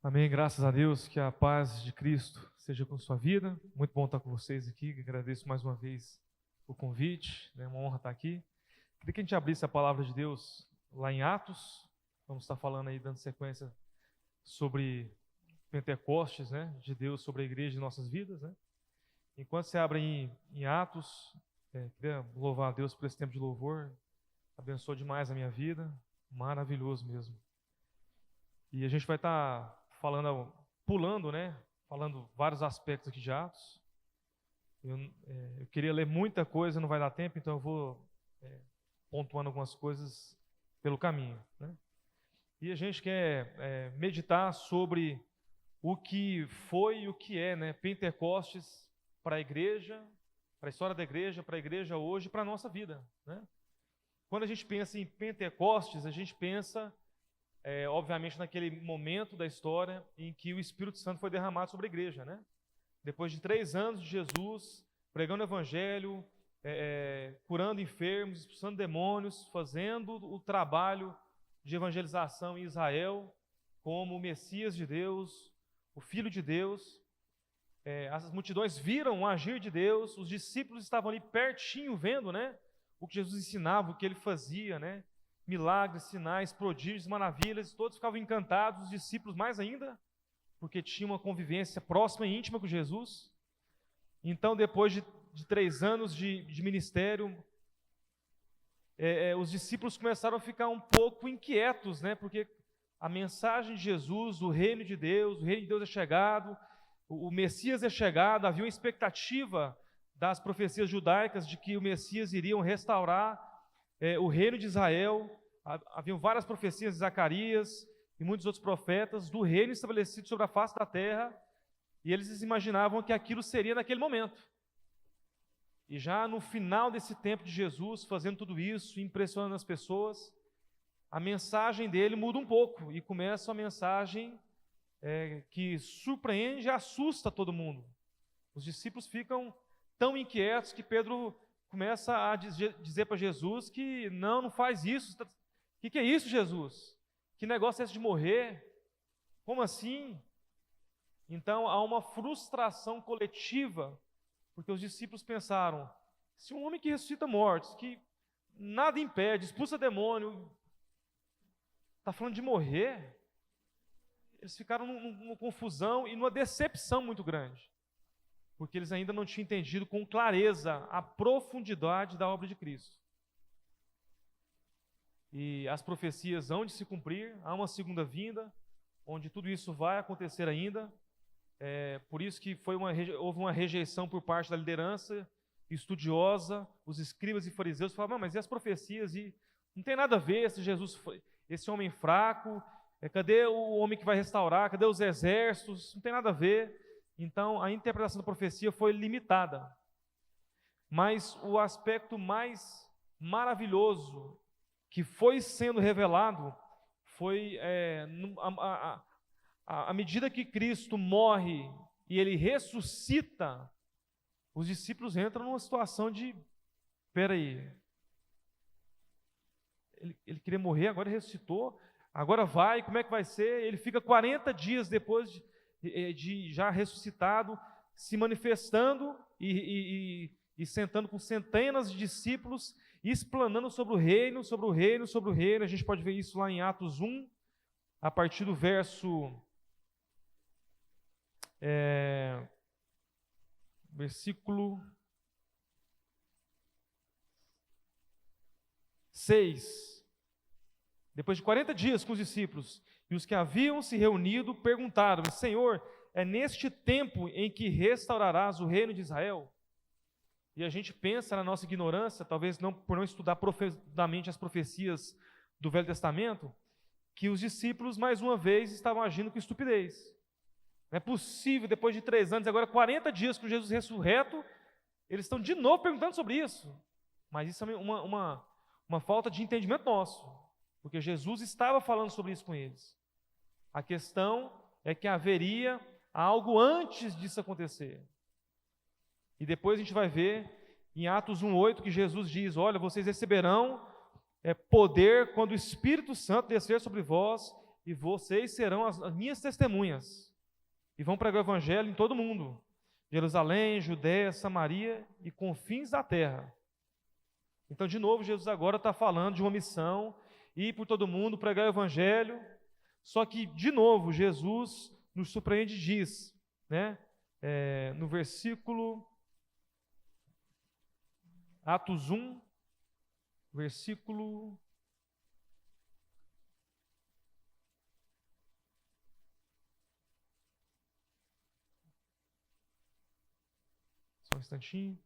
Amém, graças a Deus, que a paz de Cristo seja com sua vida. Muito bom estar com vocês aqui, agradeço mais uma vez o convite, é uma honra estar aqui. Queria que a gente abrisse a palavra de Deus lá em Atos, vamos estar falando aí, dando sequência sobre Pentecostes, de Deus sobre a igreja de nossas vidas. Enquanto você abre em Atos, queria louvar a Deus por esse tempo de louvor, abençoou demais a minha vida, maravilhoso mesmo. E a gente vai estar pulando, falando vários aspectos aqui de Atos. Eu queria ler muita coisa, não vai dar tempo, então eu vou pontuando algumas coisas pelo caminho. E a gente quer meditar sobre o que foi e o que é, Pentecostes para a igreja, para a história da igreja, para a igreja hoje, para a nossa vida. Quando a gente pensa em Pentecostes, a gente pensa obviamente naquele momento da história em que o Espírito Santo foi derramado sobre a igreja, Depois de 3 anos de Jesus, pregando o evangelho, curando enfermos, expulsando demônios, fazendo o trabalho de evangelização em Israel, como o Messias de Deus, o Filho de Deus. As multidões viram o agir de Deus, os discípulos estavam ali pertinho vendo, o que Jesus ensinava, o que ele fazia, milagres, sinais, prodígios, maravilhas, todos ficavam encantados, os discípulos mais ainda, porque tinham uma convivência próxima e íntima com Jesus. Então, depois de 3 anos de ministério, os discípulos começaram a ficar um pouco inquietos, porque a mensagem de Jesus, o reino de Deus é chegado, o Messias é chegado, havia uma expectativa das profecias judaicas de que o Messias iria restaurar o reino de Israel. Haviam várias profecias de Zacarias e muitos outros profetas do reino estabelecido sobre a face da terra, e eles imaginavam que aquilo seria naquele momento. E já no final desse tempo de Jesus, fazendo tudo isso, impressionando as pessoas, a mensagem dele muda um pouco, e começa uma mensagem que surpreende e assusta todo mundo. Os discípulos ficam tão inquietos que Pedro começa a dizer para Jesus que não faz isso. O que é isso, Jesus? Que negócio é esse de morrer? Como assim? Então há uma frustração coletiva, porque os discípulos pensaram: se um homem que ressuscita mortos, que nada impede, expulsa demônio, está falando de morrer? Eles ficaram numa confusão e numa decepção muito grande, porque eles ainda não tinham entendido com clareza a profundidade da obra de Cristo. E as profecias hão de se cumprir, há uma segunda vinda, onde tudo isso vai acontecer ainda. Por isso que houve uma rejeição por parte da liderança estudiosa, os escribas e fariseus falavam: mas e as profecias? E não tem nada a ver esse homem fraco, cadê o homem que vai restaurar? Cadê os exércitos? Não tem nada a ver. Então, a interpretação da profecia foi limitada. Mas o aspecto mais maravilhoso que foi sendo revelado foi, à medida que Cristo morre e ele ressuscita, os discípulos entram numa situação de: espera aí, ele queria morrer, agora ressuscitou, agora vai, como é que vai ser? Ele fica 40 dias depois de já ressuscitado, se manifestando e sentando com centenas de discípulos, explanando sobre o reino, sobre o reino, sobre o reino. A gente pode ver isso lá em Atos 1, a partir do versículo 6. Depois de 40 dias com os discípulos, e os que haviam se reunido perguntaram: Senhor, é neste tempo em que restaurarás o reino de Israel? E a gente pensa na nossa ignorância, talvez por não estudar profundamente as profecias do Velho Testamento, que os discípulos, mais uma vez, estavam agindo com estupidez. Não é possível, depois de 3 anos, agora 40 dias com Jesus ressurreto, eles estão de novo perguntando sobre isso. Mas isso é uma falta de entendimento nosso, porque Jesus estava falando sobre isso com eles. A questão é que haveria algo antes disso acontecer. E depois a gente vai ver em Atos 1:8 que Jesus diz: olha, vocês receberão poder quando o Espírito Santo descer sobre vós, e vocês serão as minhas testemunhas, e vão pregar o evangelho em todo mundo, Jerusalém, Judéia, Samaria e confins da terra. Então, de novo, Jesus agora está falando de uma missão, ir por todo mundo, pregar o evangelho, só que, de novo, Jesus nos surpreende e diz, né, no versículo, Atos 1, versículo... Só um instantinho.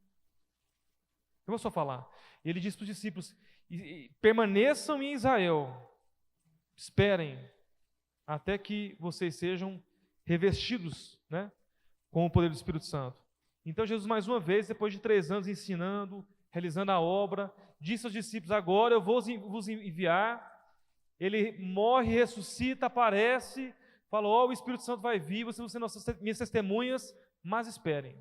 Eu vou só falar. Ele diz para os discípulos: permaneçam em Israel, esperem até que vocês sejam revestidos, né, com o poder do Espírito Santo. Então Jesus, mais uma vez, depois de 3 anos ensinando, realizando a obra, disse aos discípulos: agora eu vou vos enviar. Ele morre, ressuscita, aparece, fala: ó, o Espírito Santo vai vir, vocês vão ser nossas minhas testemunhas, mas esperem.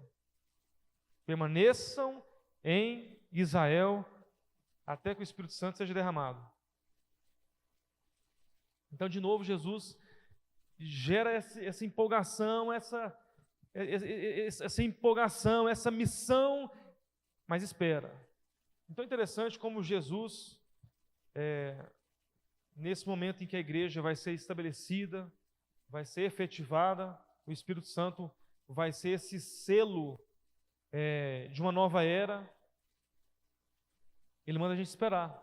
Permaneçam em Israel até que o Espírito Santo seja derramado. Então, de novo, Jesus gera essa empolgação, essa missão, mas espera. Então é interessante como Jesus, nesse momento em que a igreja vai ser estabelecida, vai ser efetivada, o Espírito Santo vai ser esse selo de uma nova era. Ele manda a gente esperar.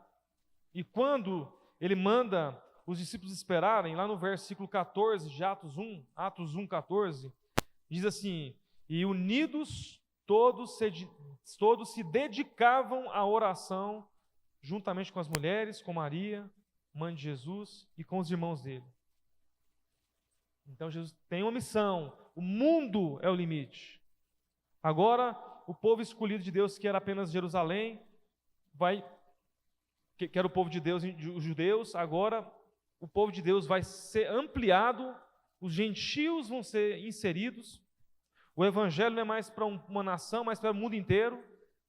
E quando ele manda os discípulos esperarem, lá no versículo 14 de Atos 1, 14, diz assim: e unidos todos se dedicavam à oração, juntamente com as mulheres, com Maria, mãe de Jesus, e com os irmãos dele. Então Jesus tem uma missão, o mundo é o limite. Agora, o povo escolhido de Deus, que era apenas Jerusalém, que era o povo de Deus, os judeus, agora o povo de Deus vai ser ampliado, os gentios vão ser inseridos, o evangelho não é mais para uma nação, mas para o mundo inteiro.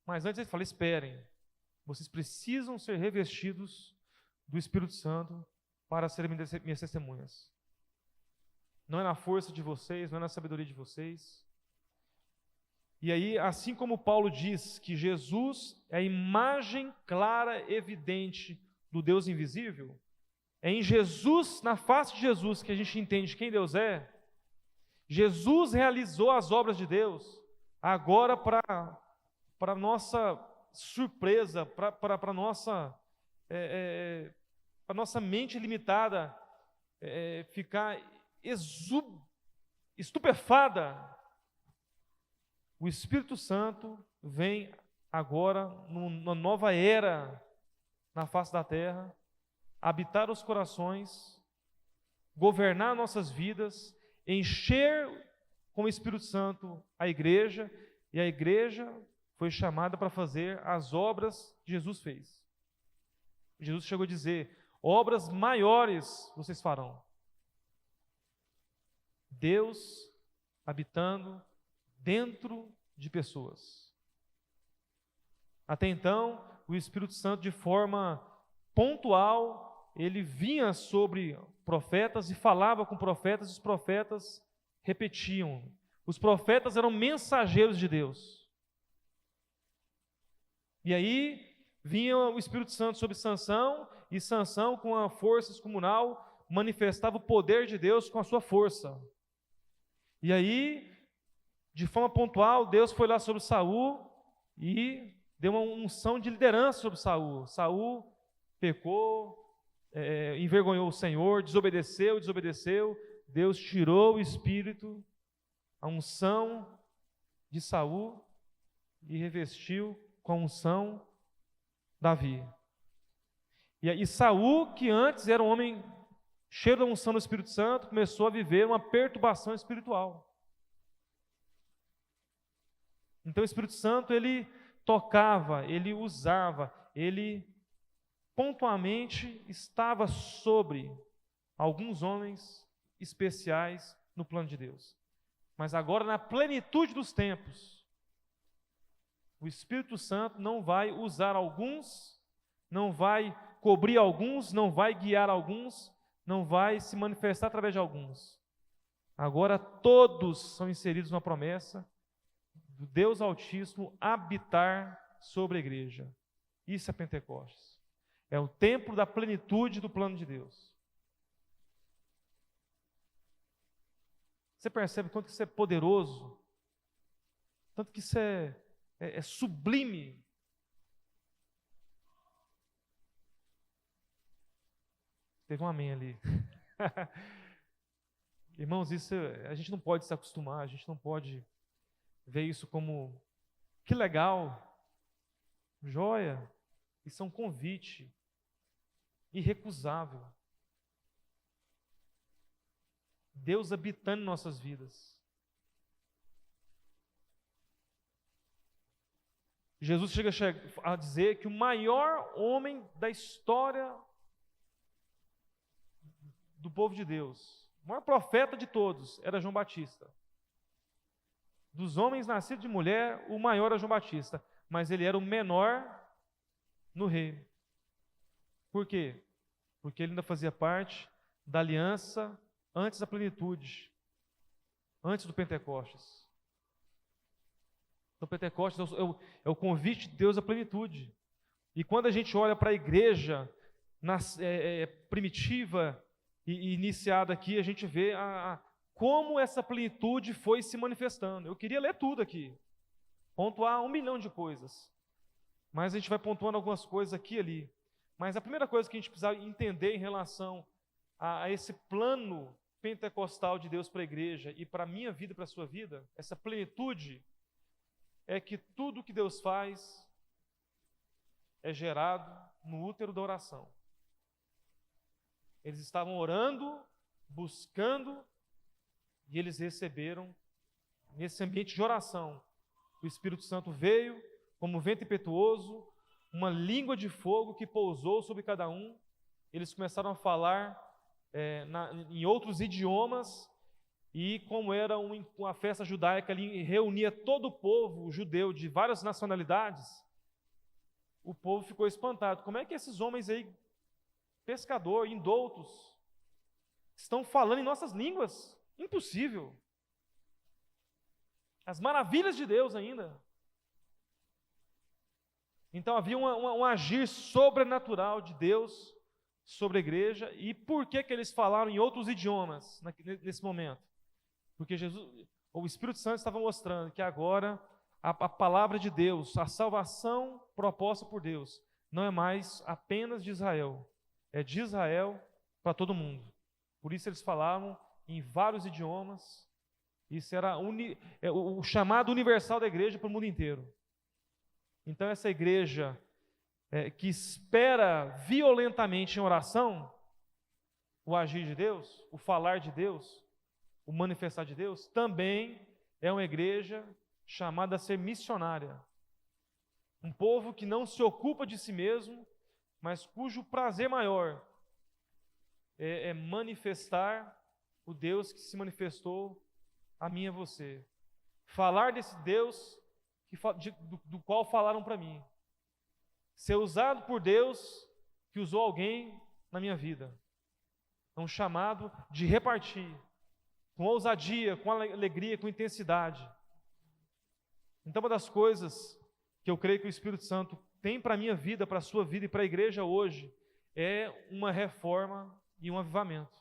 Mas antes ele fala: esperem, vocês precisam ser revestidos do Espírito Santo para serem minhas testemunhas. Não é na força de vocês, não é na sabedoria de vocês. E aí, assim como Paulo diz que Jesus é a imagem clara, evidente do Deus invisível, é em Jesus, na face de Jesus, que a gente entende quem Deus é. Jesus realizou as obras de Deus. Agora, para nossa surpresa, para nossa mente limitada ficar estupefada, o Espírito Santo vem agora numa nova era na face da terra, habitar os corações, governar nossas vidas, encher com o Espírito Santo a igreja, e a igreja foi chamada para fazer as obras que Jesus fez. Jesus chegou a dizer: obras maiores vocês farão. Deus habitando dentro de pessoas. Até então, o Espírito Santo, de forma pontual, ele vinha sobre profetas e falava com profetas, e os profetas repetiam. Os profetas eram mensageiros de Deus. E aí vinha o Espírito Santo sobre Sansão, e Sansão, com a força descomunal, manifestava o poder de Deus com a sua força. E aí, de forma pontual, Deus foi lá sobre Saul e deu uma unção de liderança sobre Saul. Saul pecou, envergonhou o Senhor, desobedeceu. Deus tirou o espírito, a unção de Saul, e revestiu com a unção Davi. E aí Saul, que antes era um homem cheio da unção do Espírito Santo, começou a viver uma perturbação espiritual. Então o Espírito Santo, ele tocava, ele usava, ele pontualmente estava sobre alguns homens especiais no plano de Deus. Mas agora, na plenitude dos tempos, o Espírito Santo não vai usar alguns, não vai cobrir alguns, não vai guiar alguns, não vai se manifestar através de alguns. Agora todos são inseridos na promessa do Deus Altíssimo habitar sobre a igreja. Isso é Pentecostes. É o tempo da plenitude do plano de Deus. Você percebe quanto que isso é poderoso? Tanto que isso é sublime. Teve um amém ali. Irmãos, isso a gente não pode se acostumar, a gente não pode ver isso como que legal, joia. Isso é um convite irrecusável. Deus habitando em nossas vidas. Jesus chega a dizer que o maior homem da história do povo de Deus, o maior profeta de todos, era João Batista. Dos homens nascidos de mulher, o maior era João Batista, mas ele era o menor no reino. Por quê? Porque ele ainda fazia parte da aliança antes da plenitude, antes do Pentecostes. Então, Pentecostes é o convite de Deus à plenitude. E quando a gente olha para a igreja primitiva e iniciada aqui, a gente vê como essa plenitude foi se manifestando. Eu queria ler tudo aqui, pontuar 1 milhão de coisas, mas a gente vai pontuando algumas coisas aqui e ali. Mas a primeira coisa que a gente precisa entender em relação a esse plano pentecostal de Deus para a igreja e para a minha vida e para a sua vida, essa plenitude, é que tudo que Deus faz é gerado no útero da oração. Eles estavam orando, buscando, e eles receberam, nesse ambiente de oração, o Espírito Santo veio como vento impetuoso, uma língua de fogo que pousou sobre cada um. Eles começaram a falar em outros idiomas, e como era uma festa judaica ali, reunia todo o povo judeu de várias nacionalidades, o povo ficou espantado. Como é que esses homens aí, pescador, indoutos, estão falando em nossas línguas? Impossível. As maravilhas de Deus ainda. Então havia um agir sobrenatural de Deus sobre a igreja. E por que eles falaram em outros idiomas nesse momento? Porque o Espírito Santo estava mostrando que agora a palavra de Deus, a salvação proposta por Deus, não é mais apenas de Israel, é de Israel para todo mundo. Por isso eles falavam em vários idiomas. Isso era o chamado universal da igreja para o mundo inteiro. Então essa igreja que espera violentamente em oração o agir de Deus, o falar de Deus, o manifestar de Deus, também é uma igreja chamada a ser missionária. Um povo que não se ocupa de si mesmo, mas cujo prazer maior é manifestar o Deus que se manifestou a mim e a você. Falar desse Deus do qual falaram para mim. Ser usado por Deus que usou alguém na minha vida. É um chamado de repartir, com ousadia, com alegria, com intensidade. Então, uma das coisas que eu creio que o Espírito Santo tem para a minha vida, para a sua vida e para a igreja hoje, é uma reforma e um avivamento.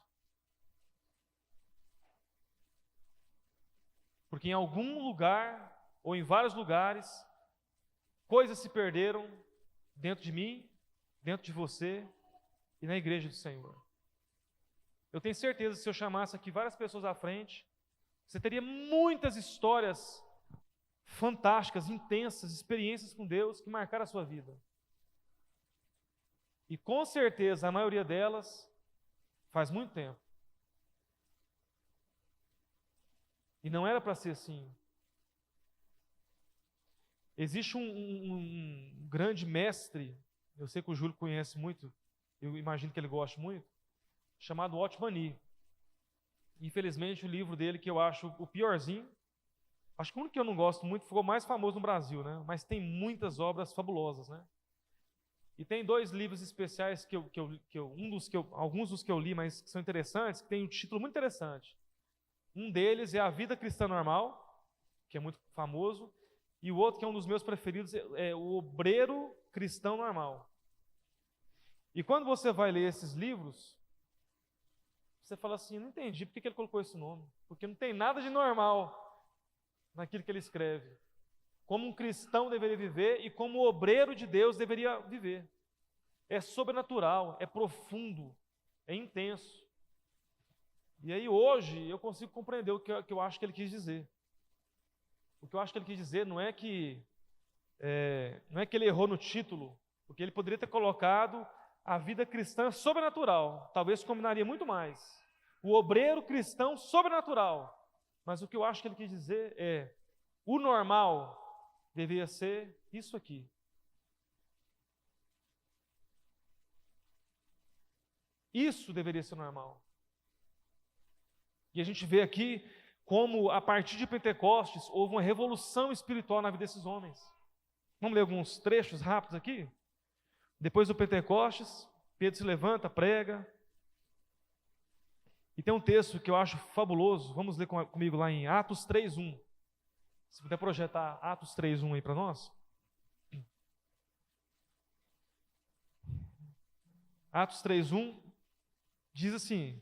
Porque em algum lugar, ou em vários lugares, coisas se perderam dentro de mim, dentro de você e na igreja do Senhor. Eu tenho certeza que se eu chamasse aqui várias pessoas à frente, você teria muitas histórias fantásticas, intensas, experiências com Deus que marcaram a sua vida. E com certeza a maioria delas faz muito tempo. E não era para ser assim. Existe um grande mestre, eu sei que o Júlio conhece muito, eu imagino que ele goste muito, chamado Otmani. Infelizmente o livro dele, que eu acho o piorzinho, acho que o único que eu não gosto muito, ficou mais famoso no Brasil, né? Mas tem muitas obras fabulosas, né? E tem 2 livros especiais alguns dos que eu li, mas que são interessantes, que tem um título muito interessante. Um deles é A Vida Cristã Normal, que é muito famoso, e o outro, que é um dos meus preferidos, é O Obreiro Cristão Normal. E quando você vai ler esses livros, você fala assim, não entendi por que ele colocou esse nome, porque não tem nada de normal naquilo que ele escreve. Como um cristão deveria viver e como o obreiro de Deus deveria viver. É sobrenatural, é profundo, é intenso. E aí hoje eu consigo compreender o que eu acho que ele quis dizer. O que eu acho que ele quis dizer não é que ele errou no título, porque ele poderia ter colocado a vida cristã sobrenatural. Talvez combinaria muito mais. O obreiro cristão sobrenatural. Mas o que eu acho que ele quis dizer é: o normal deveria ser isso aqui. Isso deveria ser normal. E a gente vê aqui como, a partir de Pentecostes, houve uma revolução espiritual na vida desses homens. Vamos ler alguns trechos rápidos aqui? Depois do Pentecostes, Pedro se levanta, prega. E tem um texto que eu acho fabuloso. Vamos ler comigo lá em Atos 3:1. Se puder projetar Atos 3:1 aí para nós. Atos 3:1 diz assim: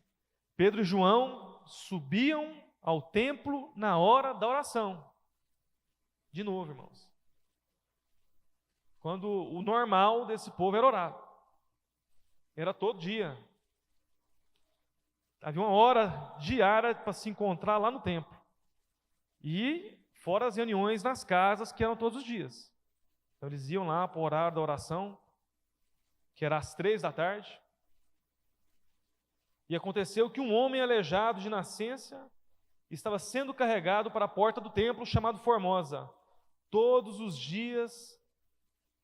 Pedro e João subiam ao templo na hora da oração. De novo, irmãos. Quando o normal desse povo era orar. Era todo dia. Havia uma hora diária para se encontrar lá no templo. E fora as reuniões nas casas, que eram todos os dias. Então eles iam lá para o horário da oração, que era às 3 da tarde. E aconteceu que um homem aleijado de nascença estava sendo carregado para a porta do templo, chamado Formosa. Todos os dias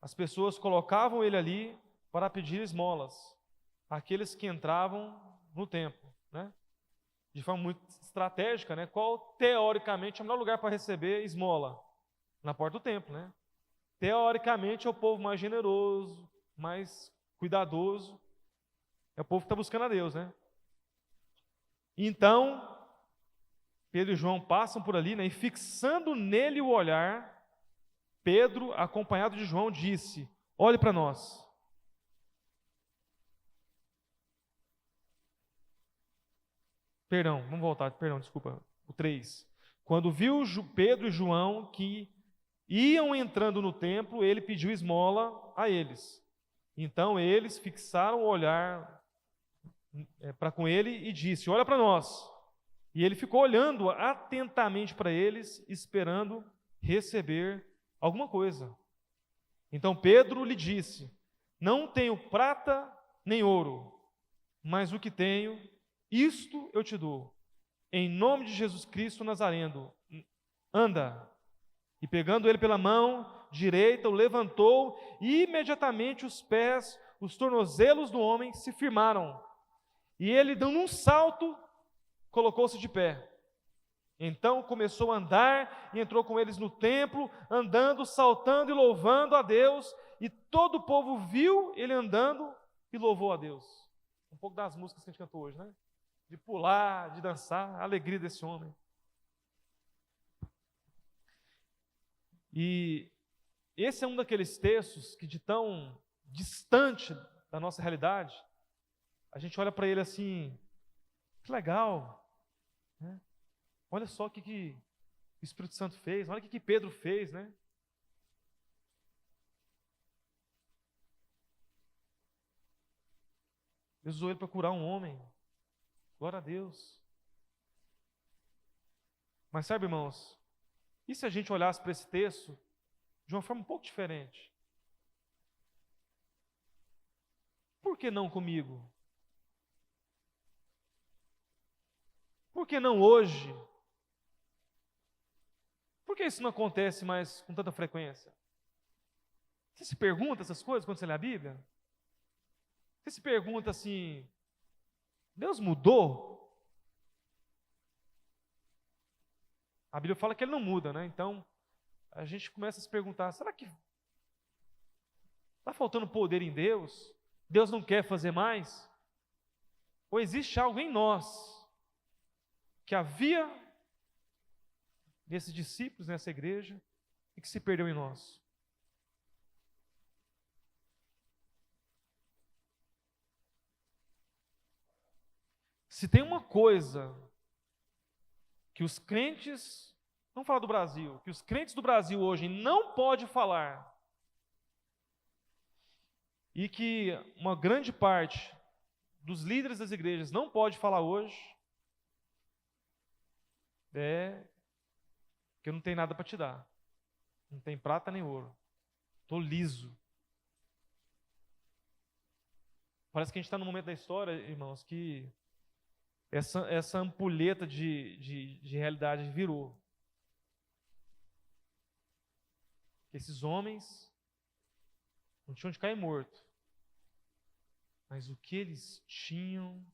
as pessoas colocavam ele ali para pedir esmolas, aqueles que entravam no templo, né? De forma muito estratégica, né? Qual teoricamente é o melhor lugar para receber esmola? Na porta do templo, né? Teoricamente é o povo mais generoso, mais cuidadoso, é o povo que está buscando a Deus, né? Então, Pedro e João passam por ali, né? E fixando nele o olhar, Pedro, acompanhado de João, disse: olhe para nós. Vamos voltar, desculpa, o 3. Quando viu Pedro e João que iam entrando no templo, ele pediu esmola a eles. Então eles fixaram o olhar para com ele e disse: olha para nós. E ele ficou olhando atentamente para eles, esperando receber alguma coisa. Então Pedro lhe disse: não tenho prata nem ouro, mas o que tenho, isto eu te dou. Em nome de Jesus Cristo Nazareno, anda. E pegando ele pela mão direita, o levantou, e imediatamente os pés, os tornozelos do homem se firmaram. E ele, dando um salto, colocou-se de pé. Então começou a andar e entrou com eles no templo, andando, saltando e louvando a Deus. E todo o povo viu ele andando e louvou a Deus. Um pouco das músicas que a gente cantou hoje, né? De pular, de dançar, a alegria desse homem. E esse é um daqueles textos que, de tão distante da nossa realidade, a gente olha para ele assim: que legal, né? Olha só o que o Espírito Santo fez, olha o que Pedro fez, né? Deus usou ele para curar um homem. Glória a Deus. Mas sabe, irmãos, e se a gente olhasse para esse texto de uma forma um pouco diferente? Por que não comigo? Por que não hoje? Por que isso não acontece mais com tanta frequência? Você se pergunta essas coisas quando você lê a Bíblia? Você se pergunta assim: Deus mudou? A Bíblia fala que Ele não muda, né? Então, a gente começa a se perguntar: será que Está faltando poder em Deus? Deus não quer fazer mais? Ou existe algo em nós que havia nesses discípulos, nessa igreja, e que se perdeu em nós? Se tem uma coisa que os crentes, vamos falar do Brasil, que os crentes do Brasil hoje não podem falar, e que uma grande parte dos líderes das igrejas não pode falar hoje, é que eu não tenho nada para te dar. Não tem prata nem ouro. Estou liso. Parece que a gente está num momento da história, irmãos, que essa ampulheta de realidade virou. Esses homens não tinham de cair morto. Mas o que eles tinham,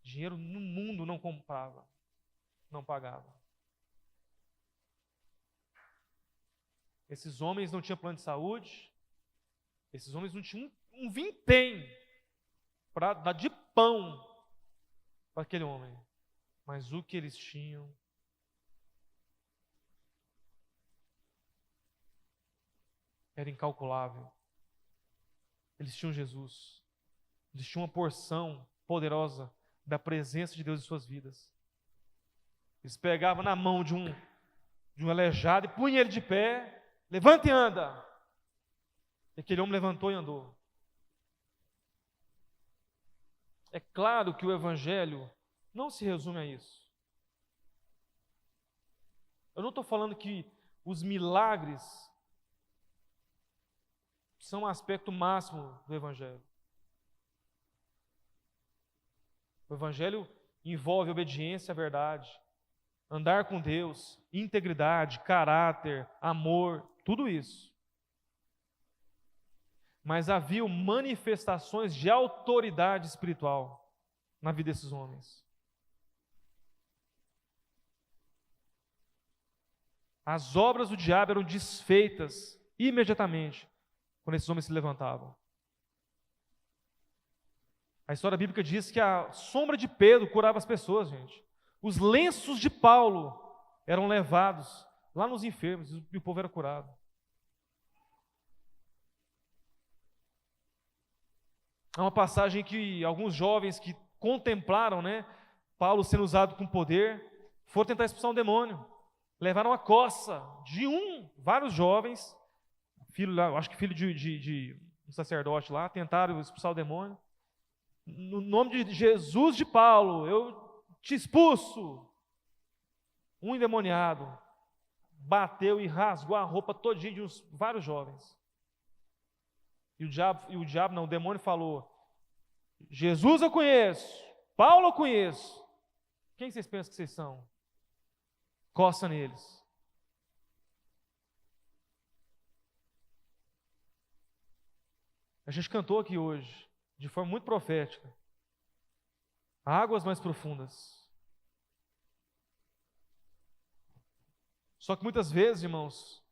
dinheiro no mundo não comprava, não pagava. Esses homens não tinham plano de saúde, esses homens não tinham um vintém para dar de pão para aquele homem. Mas o que eles tinham era incalculável. Eles tinham Jesus. Eles tinham uma porção poderosa da presença de Deus em suas vidas. Eles pegavam na mão de um aleijado e punham ele de pé. Levanta e anda. E aquele homem levantou e andou. É claro que o Evangelho não se resume a isso. Eu não estou falando que os milagres são um aspecto máximo do Evangelho. O Evangelho envolve obediência à verdade, andar com Deus, integridade, caráter, amor, tudo isso. Mas havia manifestações de autoridade espiritual na vida desses homens. As obras do diabo eram desfeitas imediatamente quando esses homens se levantavam. A história bíblica diz que a sombra de Pedro curava as pessoas, gente. Os lenços de Paulo eram levados lá nos enfermos e o povo era curado. Há uma passagem que alguns jovens que contemplaram, Paulo sendo usado com poder, foram tentar expulsar um demônio. Levaram a coça de vários jovens, acho que filho de um sacerdote lá, tentaram expulsar o demônio. No nome de Jesus de Paulo, eu te expulso. Um endemoniado bateu e rasgou a roupa todinha de vários jovens. E o demônio falou: Jesus eu conheço, Paulo eu conheço. Quem vocês pensam que vocês são? Coça neles. A gente cantou aqui hoje, de forma muito profética, águas mais profundas. Só que muitas vezes, irmãos,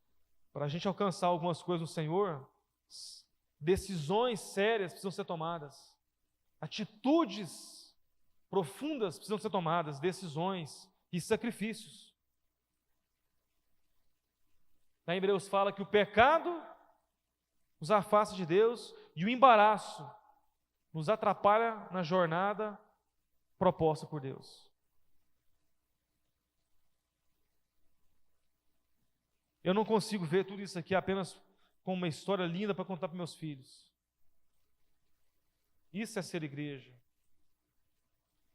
para a gente alcançar algumas coisas no Senhor, decisões sérias precisam ser tomadas, atitudes profundas precisam ser tomadas, decisões e sacrifícios. Na Hebreus fala que o pecado nos afasta de Deus e o embaraço nos atrapalha na jornada proposta por Deus. Eu não consigo ver tudo isso aqui apenas como uma história linda para contar para meus filhos. Isso é ser igreja.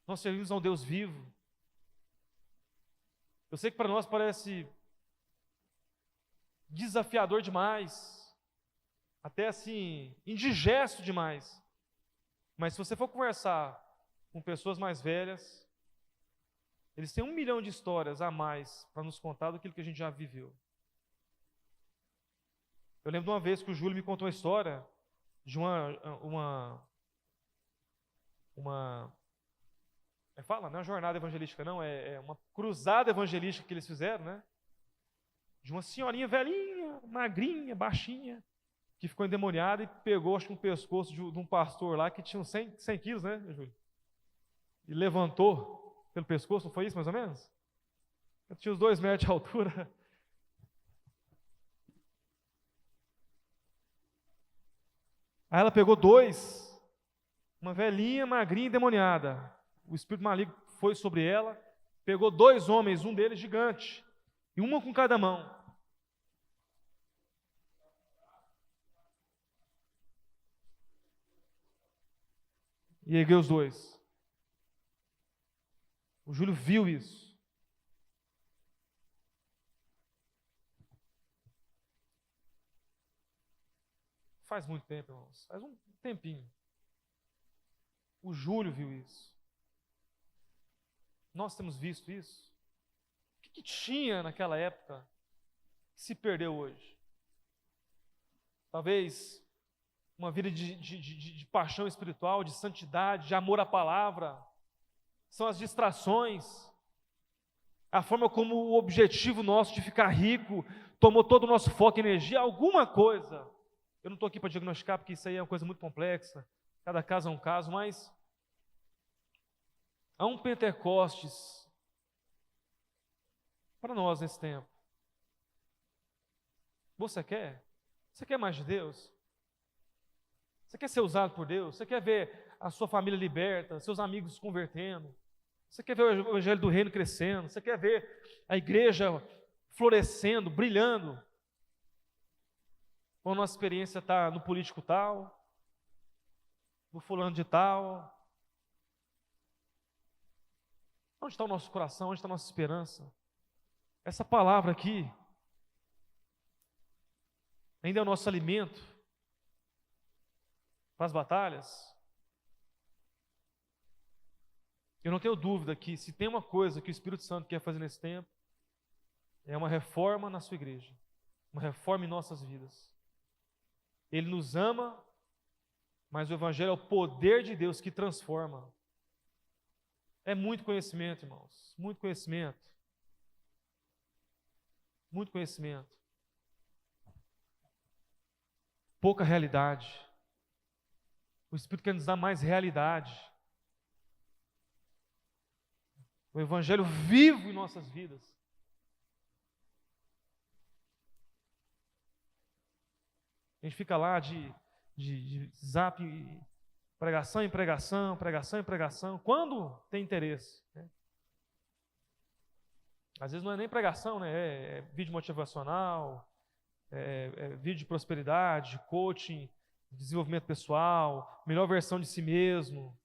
Nós servimos a um Deus vivo. Eu sei que para nós parece desafiador demais, até assim, indigesto demais. Mas se você for conversar com pessoas mais velhas, eles têm 1 milhão de histórias a mais para nos contar do que a gente já viveu. Eu lembro de uma vez que o Júlio me contou uma história de uma jornada evangelística, não, é uma cruzada evangelística que eles fizeram, de uma senhorinha velhinha, magrinha, baixinha, que ficou endemoniada e pegou, acho que um pescoço de um pastor lá que tinha uns 100 quilos, né, Júlio? E levantou pelo pescoço, não foi isso mais ou menos? Eu tinha uns 2 metros de altura. Aí ela pegou 2, uma velhinha, magrinha, endemoniada. O espírito maligno foi sobre ela, pegou 2 homens, um deles gigante, e uma com cada mão. E ergueu os 2. O Júlio viu isso. Faz muito tempo, irmãos. Faz um tempinho. O Júlio viu isso. Nós temos visto isso. O que tinha naquela época que se perdeu hoje? Talvez uma vida de paixão espiritual, de santidade, de amor à palavra. São as distrações. A forma como o objetivo nosso de ficar rico tomou todo o nosso foco e energia. Alguma coisa. Eu não estou aqui para diagnosticar, porque isso aí é uma coisa muito complexa. Cada caso é um caso, mas há um Pentecostes para nós nesse tempo. Você quer? Você quer mais de Deus? Você quer ser usado por Deus? Você quer ver a sua família liberta, seus amigos se convertendo? Você quer ver o evangelho do reino crescendo? Você quer ver a igreja florescendo, brilhando? Ou a nossa experiência está no político tal, no fulano de tal? Onde está o nosso coração? Onde está a nossa esperança? Essa palavra aqui ainda é o nosso alimento para as batalhas? Eu não tenho dúvida que se tem uma coisa que o Espírito Santo quer fazer nesse tempo, é uma reforma na sua igreja, uma reforma em nossas vidas. Ele nos ama, mas o Evangelho é o poder de Deus que transforma. É muito conhecimento, irmãos, muito conhecimento. Muito conhecimento. Pouca realidade. O Espírito quer nos dar mais realidade. O Evangelho vivo em nossas vidas. A gente fica lá de zap, pregação em pregação, pregação em pregação, quando tem interesse, né? Às vezes não é nem pregação, né? É vídeo motivacional, vídeo de prosperidade, de coaching, desenvolvimento pessoal, melhor versão de si mesmo.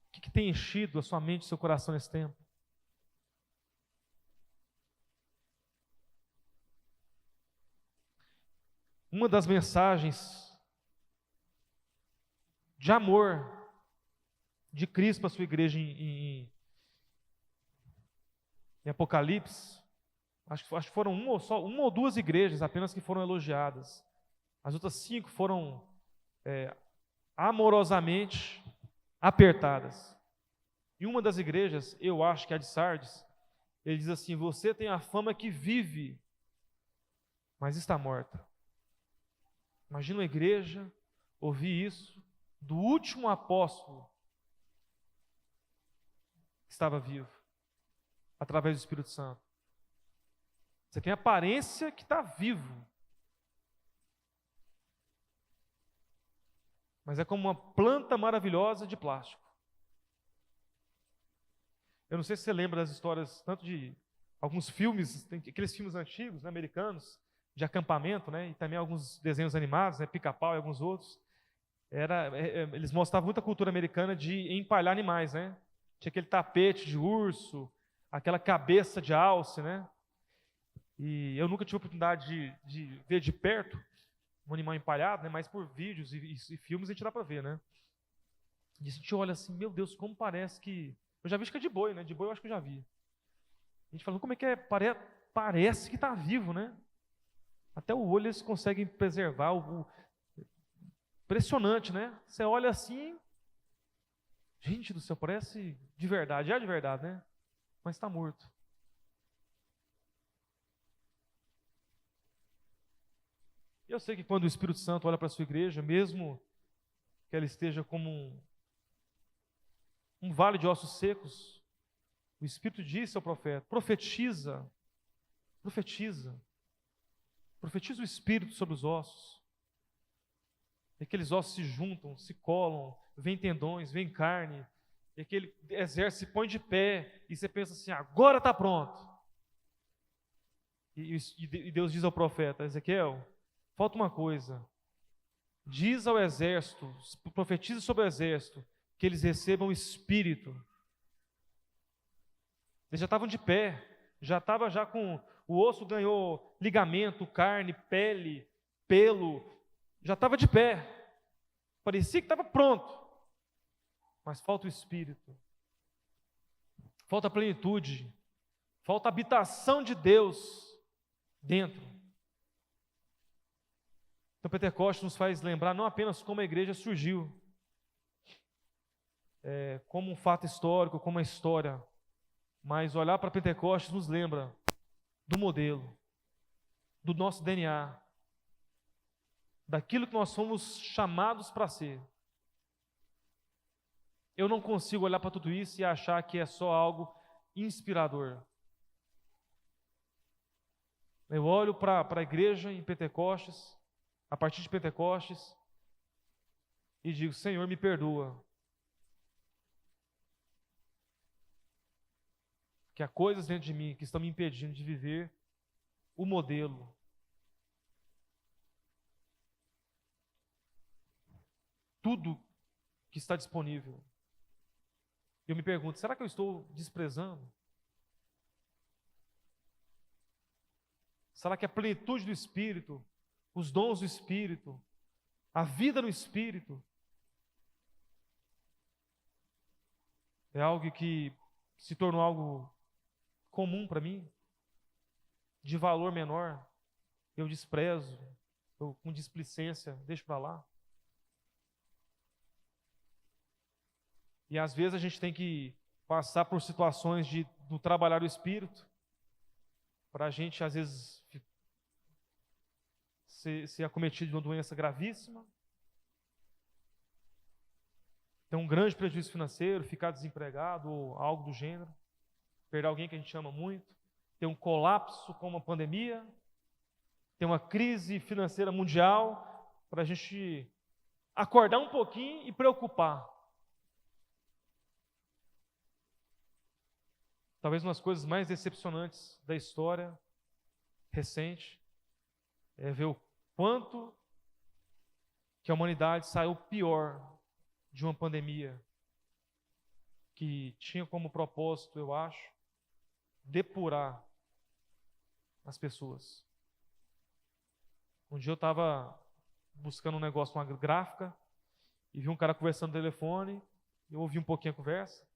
O que tem enchido a sua mente e o seu coração nesse tempo? Uma das mensagens de amor de Cristo para a sua igreja em Apocalipse, acho que foram uma ou 2 igrejas apenas que foram elogiadas. As outras 5 foram amorosamente apertadas. E uma das igrejas, eu acho que é a de Sardes, ele diz assim: você tem a fama que vive, mas está morta. Imagina uma igreja ouvir isso do último apóstolo que estava vivo, através do Espírito Santo. Você tem a aparência que está vivo, mas é como uma planta maravilhosa de plástico. Eu não sei se você lembra das histórias, tanto de alguns filmes, tem aqueles filmes antigos, né, americanos, de acampamento, né, e também alguns desenhos animados, né, Pica-Pau e alguns outros. Eles mostravam muita cultura americana de empalhar animais, né? Tinha aquele tapete de urso, aquela cabeça de alce, né? E eu nunca tive a oportunidade de ver de perto um animal empalhado, né? Mas por vídeos e filmes a gente dá para ver, né? E a gente olha assim, meu Deus, como parece que... Eu já vi, acho que é de boi, né? De boi eu acho que eu já vi. A gente fala, como é que é? Parece que está vivo, né? Até o olho eles conseguem preservar. Impressionante, né? Você olha assim, gente do céu, parece de verdade. É de verdade, né? Mas está morto. Eu sei que quando o Espírito Santo olha para a sua igreja, mesmo que ela esteja como um vale de ossos secos, o Espírito disse ao profeta: profetiza, profetiza, profetiza o Espírito sobre os ossos. E aqueles ossos se juntam, se colam, vem tendões, vem carne, e aquele exército se põe de pé, e você pensa assim: agora está pronto. E Deus diz ao profeta: Ezequiel, falta uma coisa. Diz ao exército, profetiza sobre o exército, que eles recebam o Espírito. Eles já estavam de pé, já estava já com o osso, ganhou ligamento, carne, pele, pelo, já estava de pé. Parecia que estava pronto. Mas falta o Espírito. Falta a plenitude. Falta a habitação de Deus dentro. Então, Pentecostes nos faz lembrar não apenas como a igreja surgiu, como um fato histórico, como uma história, mas olhar para Pentecostes nos lembra do modelo, do nosso DNA, daquilo que nós somos chamados para ser. Eu não consigo olhar para tudo isso e achar que é só algo inspirador. Eu olho para a igreja em Pentecostes, a partir de Pentecostes, e digo: Senhor, me perdoa. Que há coisas dentro de mim que estão me impedindo de viver o modelo. Tudo que está disponível. Eu me pergunto: será que eu estou desprezando? Será que a plenitude do Espírito, os dons do Espírito, a vida no Espírito, é algo que se tornou algo comum para mim, de valor menor? Eu desprezo, eu com displicência deixo para lá. E às vezes a gente tem que passar por situações do trabalhar o Espírito, para a gente às vezes ser acometido de uma doença gravíssima, ter um grande prejuízo financeiro, ficar desempregado ou algo do gênero, perder alguém que a gente ama muito, ter um colapso como uma pandemia, ter uma crise financeira mundial, para a gente acordar um pouquinho e preocupar. Talvez uma das coisas mais decepcionantes da história recente é ver o quanto que a humanidade saiu pior de uma pandemia que tinha como propósito, eu acho, depurar as pessoas. Um dia eu estava buscando um negócio, uma gráfica, e vi um cara conversando no telefone, eu ouvi um pouquinho a conversa,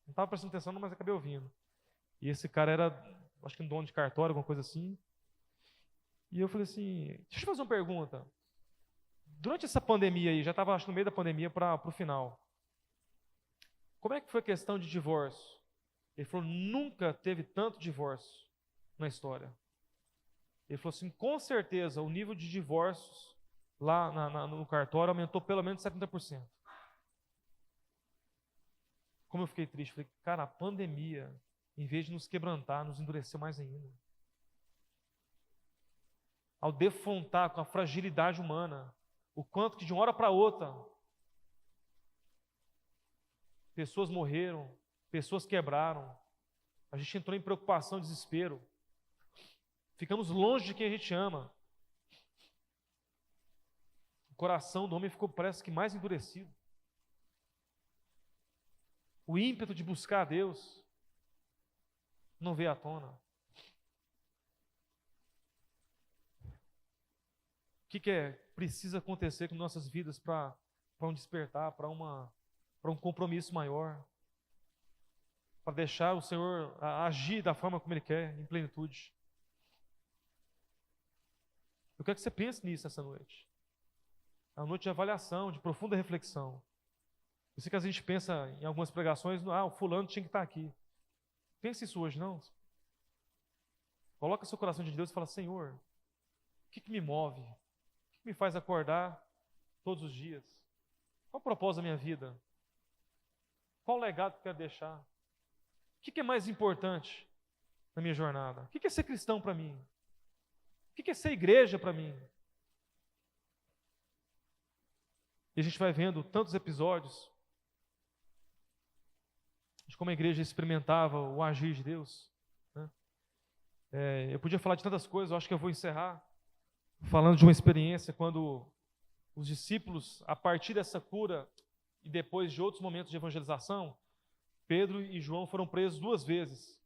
não estava prestando atenção, mas acabei ouvindo. E esse cara era, acho que um dono de cartório, alguma coisa assim. E eu falei assim: deixa eu te fazer uma pergunta. Durante essa pandemia aí, já estava acho no meio da pandemia para o final, como é que foi a questão de divórcio? Ele falou: nunca teve tanto divórcio na história. Ele falou assim: com certeza o nível de divórcios lá no cartório aumentou pelo menos 70%. Como eu fiquei triste, falei: cara, a pandemia, em vez de nos quebrantar, nos endureceu mais ainda. Ao defrontar com a fragilidade humana, o quanto que de uma hora para outra, pessoas morreram, pessoas quebraram, a gente entrou em preocupação, desespero, ficamos longe de quem a gente ama. O coração do homem ficou, parece que, mais endurecido. O ímpeto de buscar a Deus não veio à tona. O que precisa acontecer com nossas vidas para um despertar, para um compromisso maior, para deixar o Senhor agir da forma como Ele quer, em plenitude? Eu quero que você pense nisso essa noite. É uma noite de avaliação, de profunda reflexão. Eu sei que a gente pensa em algumas pregações, o fulano tinha que estar aqui. Pense isso hoje, não. Coloca seu coração de Deus e fala: Senhor, o que me move? que me faz acordar todos os dias? Qual o propósito da minha vida? Qual o legado que eu quero deixar? O que é mais importante na minha jornada? O que é ser cristão para mim? O que é ser igreja para mim? E a gente vai vendo tantos episódios de como a igreja experimentava o agir de Deus, né? Eu podia falar de tantas coisas, eu acho que eu vou encerrar falando de uma experiência quando os discípulos, a partir dessa cura e depois de outros momentos de evangelização, Pedro e João foram presos 2 vezes.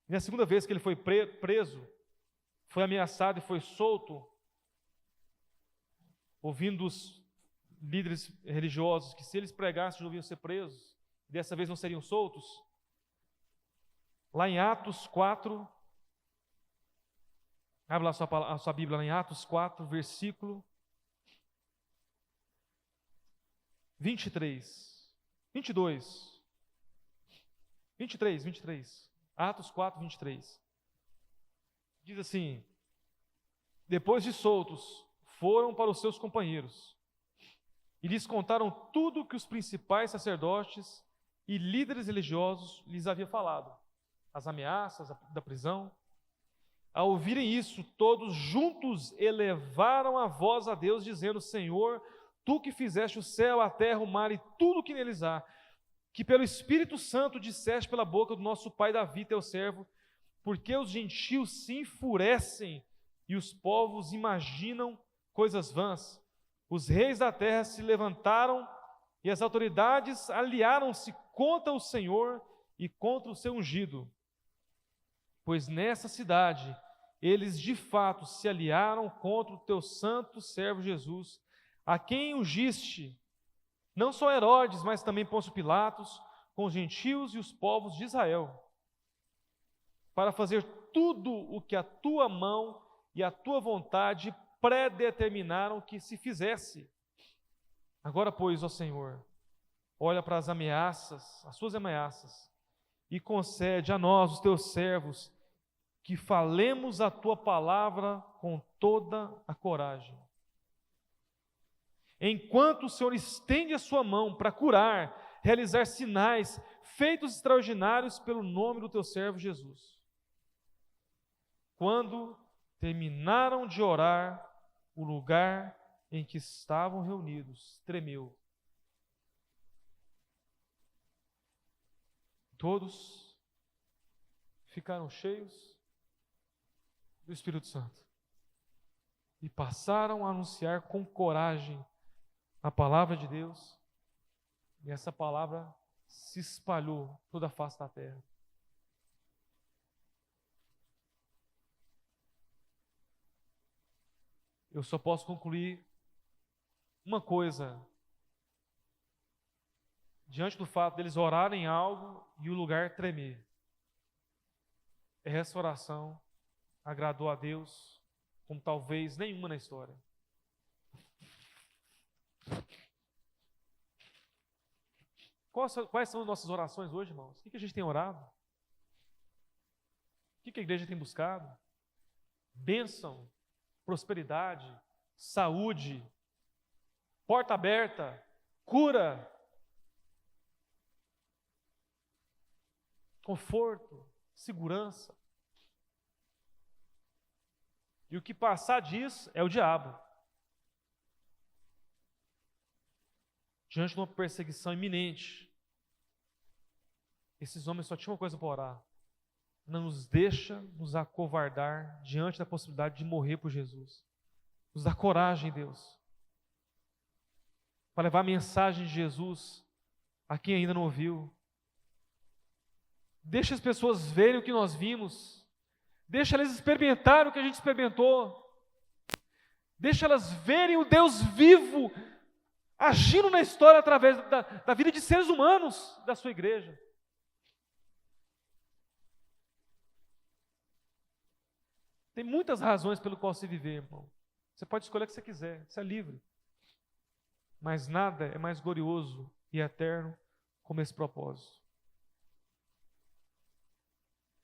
E na segunda vez que ele foi preso, foi ameaçado e foi solto, ouvindo os líderes religiosos que se eles pregassem não iam ser presos, dessa vez não seriam soltos. Lá em Atos 4, abre lá a sua Bíblia, lá em Atos 4, versículo 23, 22, 23, Atos 4, 23. Diz assim: depois de soltos, foram para os seus companheiros e lhes contaram tudo o que os principais sacerdotes e líderes religiosos lhes haviam falado, as ameaças da prisão. Ao ouvirem isso, todos juntos elevaram a voz a Deus, dizendo: Senhor, tu que fizeste o céu, a terra, o mar e tudo o que neles há, que pelo Espírito Santo disseste pela boca do nosso pai Davi, teu servo, porque os gentios se enfurecem e os povos imaginam coisas vãs. Os reis da terra se levantaram e as autoridades aliaram-se contra o Senhor e contra o seu ungido. Pois nessa cidade eles de fato se aliaram contra o teu santo servo Jesus, a quem ungiste, não só Herodes, mas também Pôncio Pilatos, com os gentios e os povos de Israel, para fazer tudo o que a tua mão e a tua vontade predeterminaram que se fizesse. Agora, pois, ó Senhor, olha para as ameaças, as suas ameaças, e concede a nós, os teus servos, que falemos a tua palavra com toda a coragem. Enquanto o Senhor estende a sua mão para curar, realizar sinais, feitos extraordinários pelo nome do teu servo Jesus. Quando terminaram de orar, o lugar em que estavam reunidos tremeu. Todos ficaram cheios do Espírito Santo e passaram a anunciar com coragem a palavra de Deus, e essa palavra se espalhou toda a face da terra. Eu só posso concluir uma coisa diante do fato deles orarem algo e o lugar tremer. Essa oração agradou a Deus como talvez nenhuma na história. Quais são as nossas orações hoje, irmãos? O que a gente tem orado? O que a igreja tem buscado? Bênção, prosperidade, saúde, porta aberta, cura, conforto, segurança. E o que passar disso é o diabo. Diante de uma perseguição iminente, esses homens só tinham uma coisa para orar: não nos deixa nos acovardar diante da possibilidade de morrer por Jesus. Nos dá coragem, Deus, para levar a mensagem de Jesus a quem ainda não ouviu. Deixa as pessoas verem o que nós vimos. Deixa elas experimentarem o que a gente experimentou. Deixa elas verem o Deus vivo agindo na história através da vida de seres humanos da sua igreja. Tem muitas razões pelo qual se viver, irmão. Você pode escolher o que você quiser, você é livre. Mas nada é mais glorioso e eterno como esse propósito.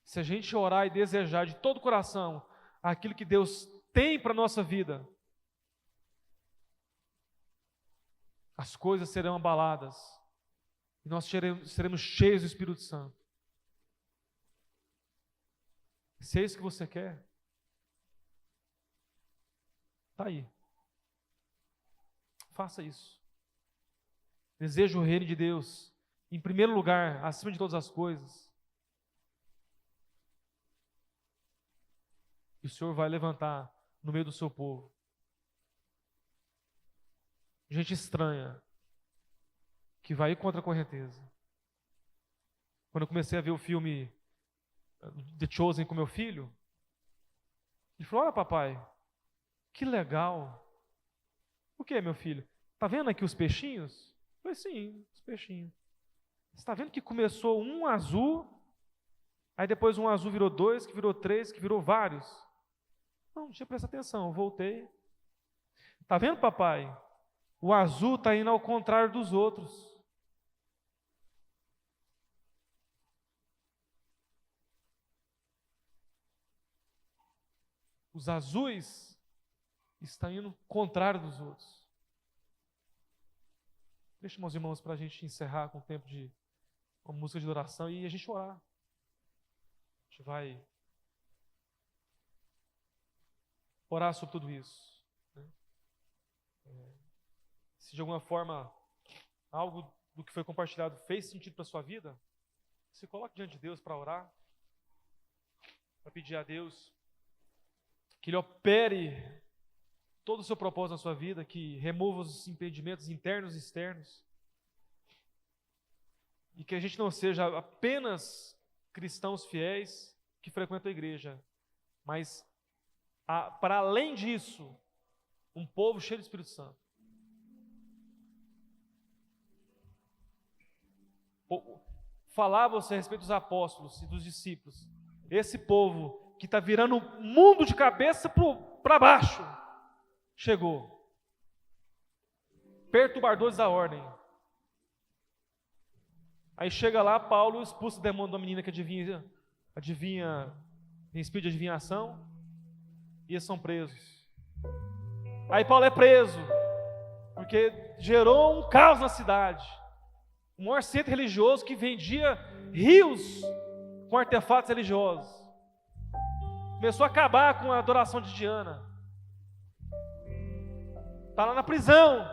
Se a gente orar e desejar de todo o coração aquilo que Deus tem para a nossa vida, as coisas serão abaladas e nós seremos cheios do Espírito Santo. Se é isso que você quer, está aí. Faça isso. Deseja o reino de Deus em primeiro lugar, acima de todas as coisas. E o Senhor vai levantar no meio do seu povo gente estranha, que vai ir contra a correnteza. Quando eu comecei a ver o filme The Chosen com meu filho, ele falou: olha, papai, que legal. O que, meu filho? Está vendo aqui os peixinhos? Eu falei: sim, os peixinhos. Você está vendo que começou um azul, aí depois um azul virou 2, que virou 3, que virou vários? Não tinha prestado atenção, eu voltei. Está vendo, papai? O azul está indo ao contrário dos outros. Os azuis estão indo ao contrário dos outros. Deixa, meus irmãos, para a gente encerrar com o tempo de uma música de oração e a gente orar. A gente vai orar sobre tudo isso, né? Se de alguma forma algo do que foi compartilhado fez sentido para a sua vida, se coloque diante de Deus para orar, para pedir a Deus que Ele opere todo o seu propósito na sua vida, que remova os impedimentos internos e externos, e que a gente não seja apenas cristãos fiéis que frequentam a igreja, mas para além disso, um povo cheio do Espírito Santo. Falava-se a respeito dos apóstolos e dos discípulos. Esse povo que está virando o mundo de cabeça para baixo, chegou. Perturbadores da ordem. Aí chega lá, Paulo expulsa o demônio da menina que adivinha tem espírito de adivinhação, e eles são presos. Aí Paulo é preso, porque gerou um caos na cidade. O maior centro religioso que vendia rios com artefatos religiosos. Começou a acabar com a adoração de Diana. Está lá na prisão,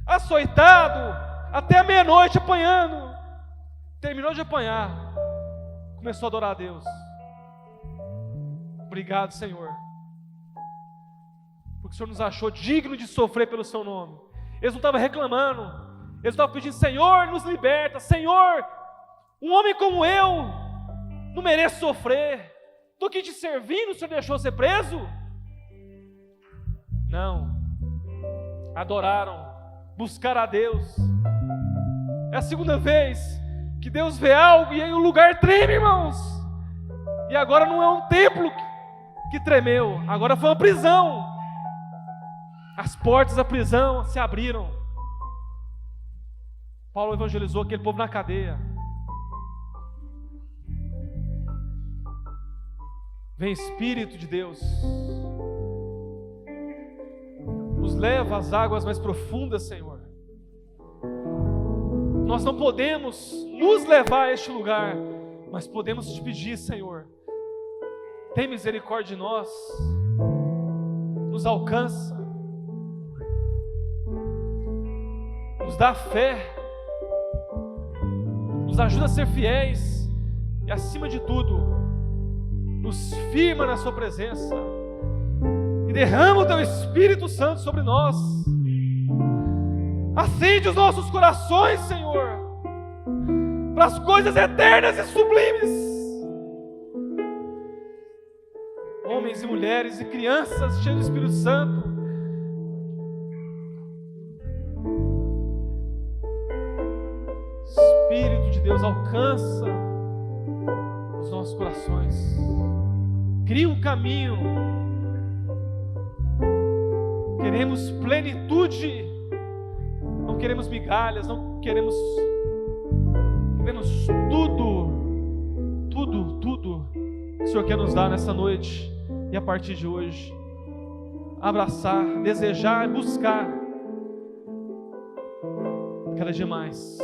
açoitado, até a meia-noite apanhando. Terminou de apanhar, começou a adorar a Deus. Obrigado, Senhor, porque o Senhor nos achou digno de sofrer pelo seu nome. Eles não estavam reclamando, eles estavam pedindo: Senhor, nos liberta. Senhor, um homem como eu não merece sofrer. Estou aqui te servindo, o Senhor deixou ser preso? Não. Adoraram, buscaram a Deus. É a segunda vez que Deus vê algo e aí o lugar treme, irmãos. E agora não é um templo que tremeu, agora foi uma prisão. As portas da prisão se abriram. Paulo evangelizou aquele povo na cadeia. Vem Espírito de Deus, nos leva às águas mais profundas, Senhor. Nós não podemos nos levar a este lugar, mas podemos te pedir, Senhor, tem misericórdia de nós, nos alcança, nos dá fé, nos ajuda a ser fiéis e, acima de tudo, nos firma na sua presença e derrama o teu Espírito Santo sobre nós. Acende os nossos corações, Senhor, para as coisas eternas e sublimes. Homens e mulheres e crianças cheios do Espírito Santo, Espírito de Deus, alcança os nossos corações, cria um caminho. Queremos plenitude, não queremos migalhas, não queremos tudo que o Senhor quer nos dar nessa noite e a partir de hoje. abraçar, desejar, buscar cada dia mais.